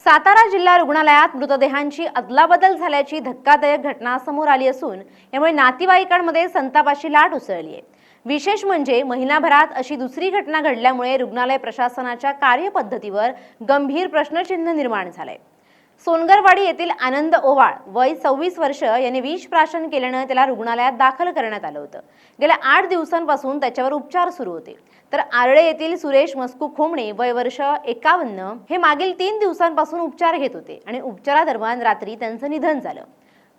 सातारा जिल्हा रुग्णालयात मृतदेहांची अदलाबदल झाल्याची धक्कादायक घटना समोर आली असून यामुळे नातेवाईकांमध्ये संतापाची लाट उसळली आहे। विशेष म्हणजे महिनाभरात अशी दुसरी घटना घडल्यामुळे रुग्णालय प्रशासनाच्या कार्यपद्धतीवर गंभीर प्रश्नचिन्ह निर्माण झाले। सोनगरवाडी येथील आनंद ओवाळ वय 26 वर्ष यांनी विष प्राशन केल्याने त्याला रुग्णालयात दाखल करण्यात आलं होतं। गेल्या 8 दिवसांपासून त्याच्यावर उपचार सुरू होते। तर आरळे येथील सुरेश मस्कू खोमणे वय वर्ष 51 हे मागील 3 दिवसांपासून उपचार घेत होते आणि उपचारादरम्यान रात्री त्यांचं निधन झालं।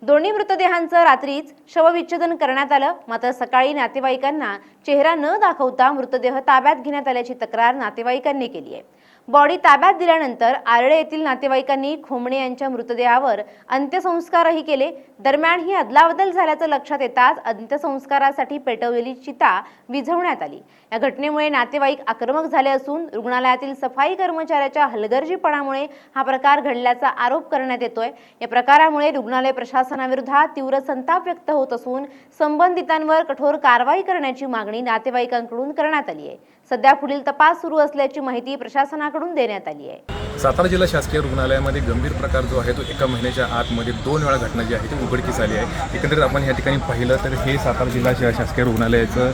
दोन्ही मृतदेहांचं रात्रीच शवविच्छेदन करण्यात आलं। मात्र सकाळी नातेवाईकांना चेहरा न दाखवता मृतदेह ताब्यात घेण्यात आल्याची तक्रार नातेवाईकांनी केली आहे। बॉडी ताब्यात दिल्यानंतर आरळे येथील नातेवाईकांनी खोमणे यांच्या मृतदेहावर अंत्यसंस्कारही केले। दरम्यान ही अदलाबदल झाल्याचं लक्षात येताच अंत्यसंस्कारासाठी पेटवलेली चिता विझवण्यात आली। या घटनेमुळे नातेवाईक आक्रमक झाले असून रुग्णालयातील सफाई कर्मचाऱ्याच्या हलगर्जीपणामुळे हा प्रकार घडल्याचा आरोप करण्यात येतोय। या प्रकारामुळे रुग्णालय प्रशासनाविरोधात तीव्र संताप व्यक्त होत असून संबंधितांवर कठोर कारवाई करण्याची मागणी नातेवाईकांकडून करण्यात आली आहे। सध्या पुढील तपास सुरू असल्याची माहिती प्रशासनाकडून देण्यात आली आहे। सातारा जिल्हा शासकीय रुग्णालयामध्ये गंभीर प्रकार जो आहे तो एका महिन्याच्या आतमध्ये 2 वेळा घटना जी आहे ती उघडकीस आली आहे। एकंदरीत आपण या ठिकाणी पाहिलं तर हे सातारा जिल्हा शासकीय रुग्णालयाचं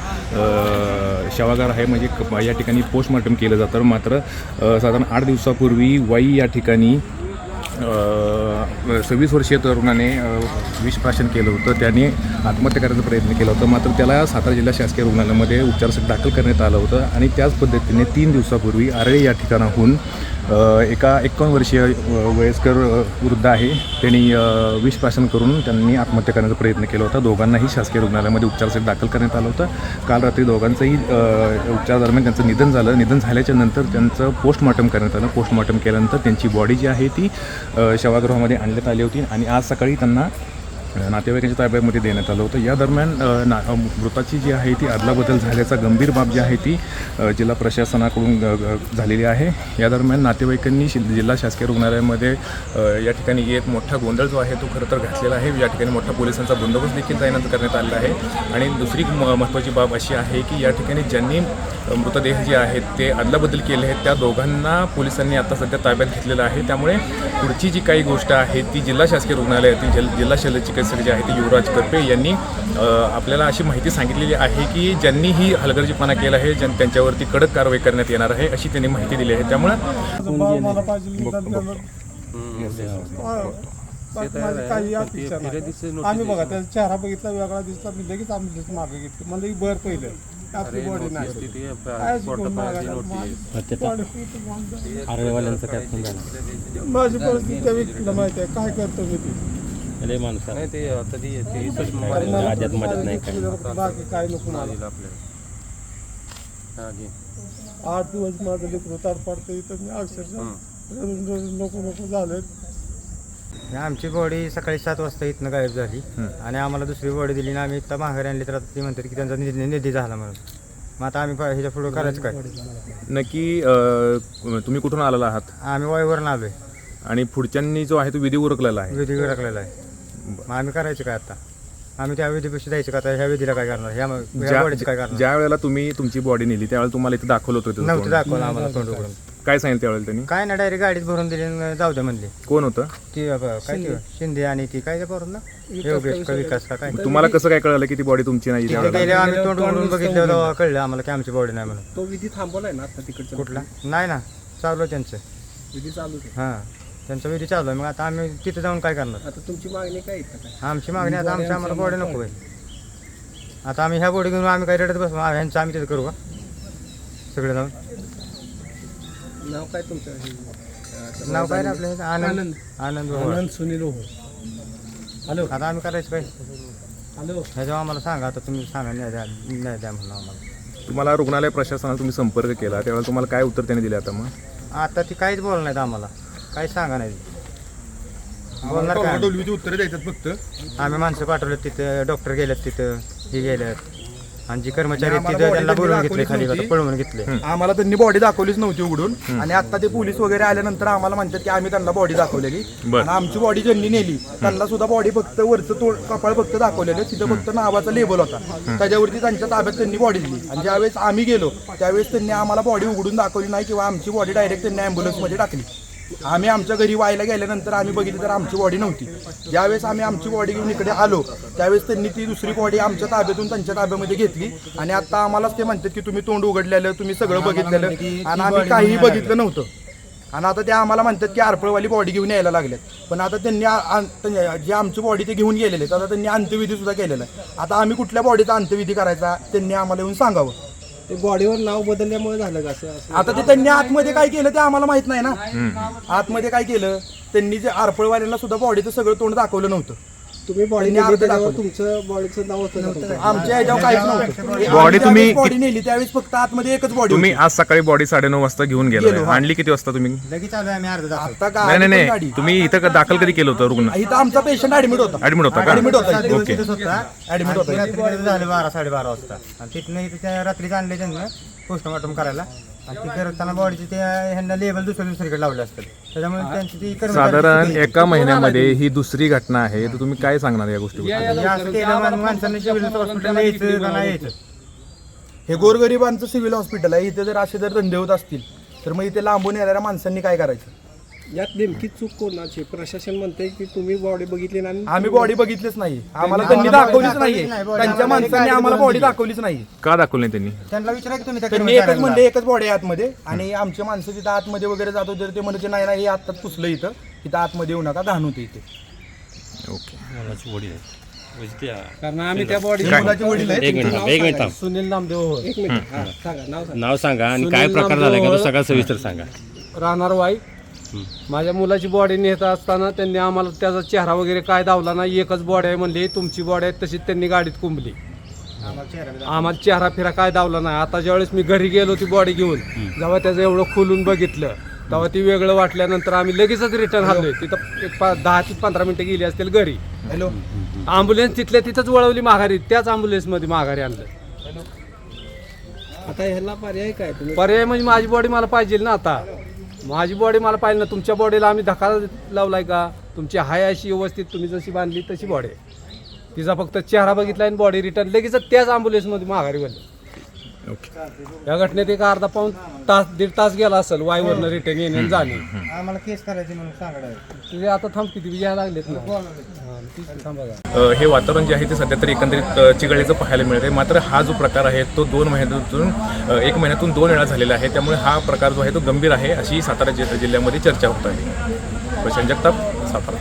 शवागार आहे, म्हणजे या ठिकाणी पोस्टमॉर्टम केलं जातं। मात्र साधारण 8 दिवसापूर्वी वाई या ठिकाणी 26 वर्षीय तरुणाने विष प्राशन केलं होतं। त्याने आत्महत्या करण्याचा प्रयत्न केला होता, मात्र त्याला सातारा जिल्हा शासकीय रुग्णालयामध्ये उपचारासाठी दाखल करण्यात आलं होतं। आणि त्याच पद्धतीने 3 दिवसापूर्वी आरळे या ठिकाणाहून एका 51 वर्षीय वयस्कर वृद्ध आहे, त्यांनी विष प्राशन करून त्यांनी आत्महत्या करण्याचा प्रयत्न केला होता। दोघांनाही शासकीय रुग्णालयामध्ये उपचारासाठी दाखल करण्यात आलं होतं। काल रात्री दोघांचंही उपचारादरम्यान त्यांचं निधन झालं। निधन झाल्याच्या नंतर त्यांचं पोस्टमॉर्टम करण्यात आलं। पोस्टमॉर्टम केल्यानंतर त्यांची बॉडी जी आहे ती शवागृहामध्ये आणण्यात आली होती आणि आज सकाळी त्यांना नातेवाईकांच्या ताब्यामध्ये देण्यात आलं होतं। या दरम्यान मृताची जी आहे ती अदलाबदल झाल्याचा गंभीर बाब जी आहे ती जिल्हा प्रशासनाकडून झालेली आहे। या दरम्यान नातेवाईकांनी जिल्हा शासकीय रुग्णालयामध्ये या ठिकाणी एक मोठा गोंधळ जो आहे तो खरं तर घातलेला आहे। या ठिकाणी मोठा पोलिसांचा बंदोबस्त देखील तैनात करण्यात आलेला आहे। आणि दुसरी महत्त्वाची बाब अशी आहे की या ठिकाणी ज्यांनी मृतदेह जे आहेत ते अदलाबदल केले आहेत त्या दोघांना पोलिसांनी आता सध्या ताब्यात घेतलेलं आहे। त्यामुळे पुढची जी काही गोष्ट आहे ती जिल्हा शासकीय रुग्णालयातील जिल्हा शल्यचिकित्सक जे आहे ते युवराज करपे यांनी आपल्याला अशी माहिती सांगितलेली आहे की ज्यांनी ही हलगर्जीपणा केला आहे त्यांच्यावरती कडक कारवाई करण्यात येणार आहे अशी त्यांनी माहिती दिली आहे। त्यामुळे आम्ही बघा त्याचा चेहरा बघितला वेगळा दिसला, मी लगेच आम्ही मागे घेतली, म्हणजे बर पहिलं आपली बॉडी नाही माझी परिस्थिती त्या व्यक्तीला माहिती आहे, काय करतो मी बाकी काय नको मला। 8 दिवस माझं लेकरू ताडपाडतं इथं, मी अक्षरशः नको झालं। आमची बॉडी सकाळी 7 वाजता इथनं गायब झाली आणि आम्हाला दुसरी बॉडी दिली ना, आम्ही इथं माघारी आणली तर आता ती म्हणतात की त्यांचा निधी झाला म्हणून। मग आता आम्ही ह्याच्या पुढे करायचं काय? नक्की तुम्ही कुठून आलेला आहात? आम्ही वाईवरून आलोय आणि पुढच्यांनी जो आहे तो विधी उरकलेला आहे। विधी राखलेला आहे, मग आम्ही करायचं काय आता? आम्ही त्या विधीपेक्षा द्यायचं का? आता ह्या विधीला काय करणार? ह्या बॉडीचं काय करणार? ज्या वेळेला तुम्ही तुमची बॉडी नेली त्यावेळेला तुम्हाला इथे दाखवलं होतं? नव्हतं दाखवलं आम्हाला तोंड उघडून। काय सांगितलं त्यावेळेला त्यांनी? काय ना डायरेक्ट गाडीत भरून दिली आणि जाऊ द्या म्हणले। कोण होतं ती काय ती शिंदे आणि ती काय भरून ना योगेश का विकास का काय? तुम्हाला कसं काय कळलं की ती बॉडी तुमची नाही? गेले आम्ही तोंड उघडून बघितलं तेव्हा कळलं आम्हाला की आमची बॉडी नाही म्हणून। तो विधी थांबवलाय ना आता तिकडचा? कुठला? नाही ना, चालू आहे त्यांचं विधी चालू आहे। हां, त्यांचा विधी चालू आहे। मग आता आम्ही तिथे जाऊन काय करणार? आता तुमची मागणी काय आहे? आमची मागणी आता आम्हाला बॉडी नको आहे। आता आम्ही ह्या बॉडी घेऊन आम्ही काय रडत बसू? ह्यांचं आम्ही तिथे करू का सगळे जाऊन? नाव काय तुमचं? नाव काय आपलं? आनंद आनंद सुनील हो। हॅलो, आता आम्ही करायचं काय? हॅलो, ह्याच्यावर आम्हाला सांगा, आता तुम्ही सांगा नाही द्या म्हणून आम्हाला। तुम्हाला रुग्णालय प्रशासनाला तुम्ही संपर्क केला त्यावेळेला तुम्हाला काय उत्तर त्यांनी दिले? आता मग आता ती काहीच बोलणार नाहीत आम्हाला, काही सांगा नाही बोलणार काय? उत्तर द्यायचं फक्त। आम्ही माणसं पाठवले तिथं, डॉक्टर गेलेत तिथं, हे गेलेत आणि जी कर्मचारी आहेत तिथं त्यांना बोलवून घेतले, खाली पळवून घेतले। आम्हाला त्यांनी बॉडी दाखवलीच नव्हती उघडून आणि आता ते पोलीस वगैरे आल्यानंतर आम्हाला म्हणतात की आम्ही त्यांना बॉडी दाखवलेली आणि आमची बॉडी ज्यांनी नेली त्यांना सुद्धा बॉडी फक्त वरचं कपाळ फक्त दाखवलेलं, तिथं फक्त नावाचा लेबल होता, त्याच्यावरती त्यांच्या ताब्यात त्यांनी बॉडी दिली। आणि ज्यावेळेस आम्ही गेलो त्यावेळेस त्यांनी आम्हाला बॉडी उघडून दाखवली नाही किंवा आमची बॉडी डायरेक्ट त्यांनी ॲम्ब्युलन्समध्ये टाकली। आम्ही आमच्या घरी व्हायला गेल्यानंतर आम्ही बघितलं तर आमची बॉडी नव्हती. ज्यावेळेस आम्ही आमची बॉडी घेऊन इकडे आलो त्यावेळेस त्यांनी ती दुसरी बॉडी आमच्या ताब्यातून त्यांच्या ताब्यामध्ये घेतली आणि आता आम्हालाच ते म्हणतात की तुम्ही तोंड उघडलेलं, तुम्ही सगळं बघितलेलं आणि आम्ही काहीही बघितलं नव्हतं. आणि आता ते आम्हाला म्हणतात की आरपळवाली बॉडी घेऊन यायला लागल्यात. पण आता त्यांनी जे आमची बॉडी ते घेऊन गेलेले आता त्यांनी अंत्यविधी सुद्धा केलेला आहे. आता आम्ही कुठल्या बॉडीचा अंत्यविधी करायचा त्यांनी आम्हाला येऊन सांगावं. ते बॉडीवर नाव बदलल्यामुळे झालं का असं? आता ते त्यांनी आतमध्ये काय केलं ते आम्हाला माहित नाही ना. आतमध्ये काय केलं त्यांनी, जे आरपळवाल्यांना सुद्धा बॉडीचं सगळं तोंड दाखवलं नव्हतं. तुम्ही बॉडी त्यांनी अर्ध दाखवलं. तुमचं बॉडीचं नाव होतं का? आमच्या ह्याच्यावर काहीच नव्हतं. बॉडी तुम्ही बॉडी नेली त्यावेळेस फक्त आतमध्ये एकच बॉडी. तुम्ही आज सकाळी बॉडी 9:30 वाजता घेऊन गेलो, गेला. हा. आणली किती वाजता तुम्ही? लगेच आलोय आम्ही अर्धा तास. आता नाही नाही गाडी नाही, तुम्ही इथं दाखल कधी केलं होतं रुग्ण? इथं आमचा पेशंट ऍडमिट होता. ऍडमिट होता का? ऍडमिट होता. ओके. ऍडमिट होता. रात्री झाले 12-12:30 वाजता आणि तिथनं इथे त्या रात्रीच आणले त्यांना पोस्टमॉर्टम करायला आणि ती करताना बॉडीचे ते ह्यांना लेबल दुसरीकडे लावले असतात. त्याच्यामुळे त्यांची ती कर्मचारी साधारण एका महिन्यामध्ये ही दुसरी घटना आहे, तर तुम्ही काय सांगणार या गोष्टीवर? असं केलं माणसांनी सिव्हिल हॉस्पिटलला यायचं का नाही यायचं. हे गोरगरिबांचं सिव्हिल हॉस्पिटल आहे. इथे जर असे जर धंदे होत असतील तर मग इथे लांबून येणाऱ्या माणसांनी काय करायचं? यात नेमकी चूक कोणाची? प्रशासन म्हणते की तुम्ही बॉडी बघितली आणि आम्ही बॉडी बघितलीच नाही. आम्हाला त्यांनी दाखवलीच नाहीये. त्यांच्या माणसांनी आम्हाला बॉडी दाखवलीच नाही. का दाखवलं नाही त्यांनी? त्यांना विचारा की तुम्ही त्या त्यांनी एकच कर्मचाऱ्यांना. म्हणले एकच बॉडी आहे आतमध्ये आणि आमच्या माणसं तिथं आतमध्ये वगैरे जात होते ते म्हणते नाही नाही हे आत्ताच पुसलं इथं आतमध्ये येऊ नका, घाण होते इथे. ओके. कारण आम्ही त्या बॉडी मुलाचे वडील आहेत. एक मिनिट थांब. सुनील नामदेव. एक मिनिट हा, सांगा नाव सांगा. नाव सांगा आणि काय प्रकार झालाय का तो सगळा सविस्तर सांगा. राहणार वाई. माझ्या मुलाची बॉडी नेत असताना त्यांनी आम्हाला त्याचा चेहरा वगैरे काय दावला नाही. एकच बॉडी आहे म्हणली, तुमची बॉडी आहे तशीच त्यांनी गाडीत कुंबली. आम्हाला चेहरा फिरा काय दावला नाही. आता ज्यावेळेस मी घरी गेलो ती बॉडी घेऊन, जेव्हा त्याचं एवढं खोलून बघितलं तेव्हा ती वेगळं वाटल्यानंतर आम्ही लगेचच रिटर्न हल्लोय. तिथं एक 10 ते 15 मिनिटं गेली असतील घरी. हॅलो. ॲम्ब्युलन्स तिथल्या तिथंच वळवली माघारी, त्याच ॲम्ब्युलन्समध्ये माघारी आणलं. आता ह्याला पर्याय काय? पर्याय म्हणजे माझी बॉडी मला पाहिजे ना. आता माझी बॉडी मला पाहिजे ना. तुमच्या बॉडीला आम्ही धक्का लावलाय का? तुमची हाय अशी व्यवस्थित तुम्ही जशी बांधली तशी बॉडी आहे. तिचा फक्त चेहरा बघितला आणि बॉडी रिटर्न लगेच त्याच ॲम्ब्युलन्समध्ये माघारी गेली. या घटनेत एक अर्धा पाऊण तास 1.5 तास गेला असेल वाईवरनं रिटर्न येणे आणि जाणे. आम्हाला केस करायची म्हणून सांगायला. तुझे आता थांब किती यायला लागलेत ना. थांबा. हे वातावरण जे आहे ते सध्या तरी एकंदरीत चिघळीचं पाहायला मिळते. मात्र हा जो प्रकार आहे तो 1 महिन्यातून 2 वेळा झालेला आहे. त्यामुळे हा प्रकार जो आहे तो गंभीर आहे अशी सातारा जिल्ह्यामध्ये चर्चा होत आहे. प्रशांत जगताप, सातारा.